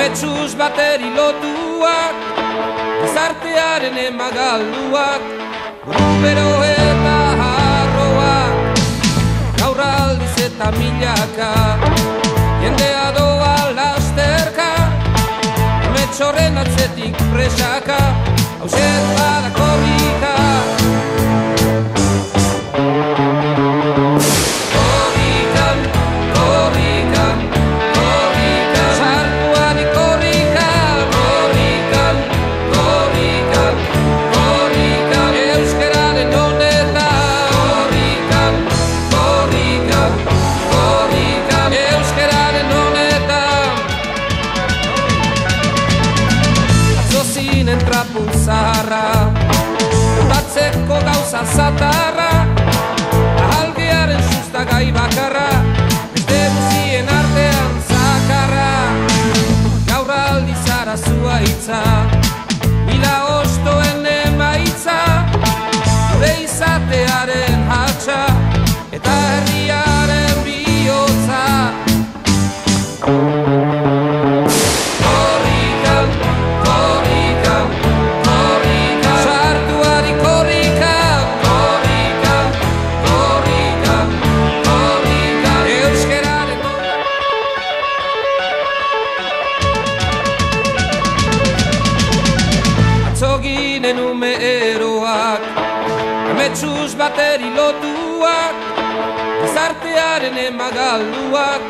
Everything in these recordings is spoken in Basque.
Ametsuz bateri lotuak, gizartearen emagalduak, buru eta harroak, gaur aldiz eta milaka, jendea doa lasterka, amets horren atzetik presaka, hauset bada korrika. Zaharra, batzeko gauza zatarra, ahalgearen sustagai bakarra, beste guzien artean zakarra. Gaur aldiz arazua hitza, mila ostoen emaitza, gure izatearen hatxa, eta herriaren bihotza. Zoginen ume eroak, ametsuz bateri lotuak, gizartearen emagalduak,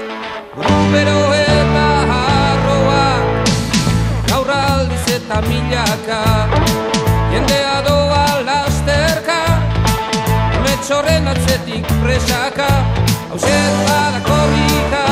buru eta harroak, gaur aldiz eta milaka, jendea doa lasterka, amets horren atzetik presaka, hauset bada korrika.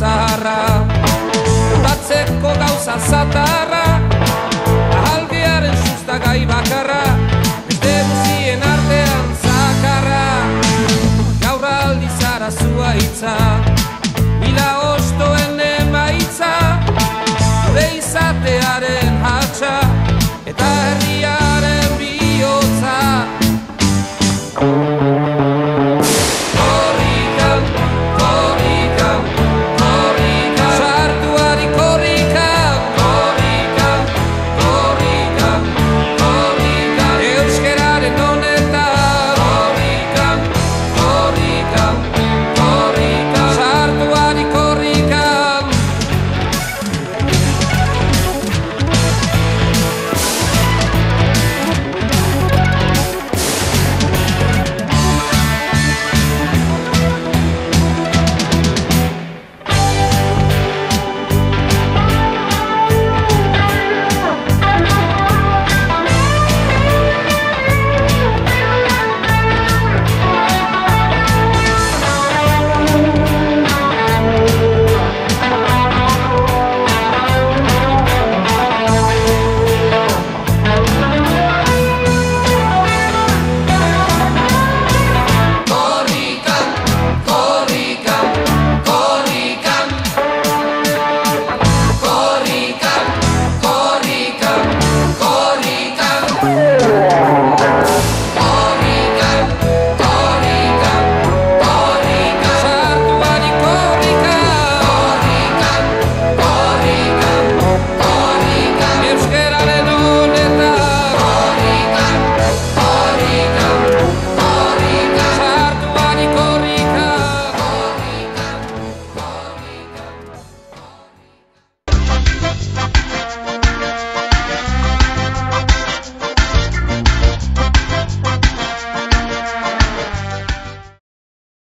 Zaharra, batzeko gauza zatarra, ahalgearen sustagai bakarra, beste guzien artean zakarra. Gaur aldiz arazua hitza,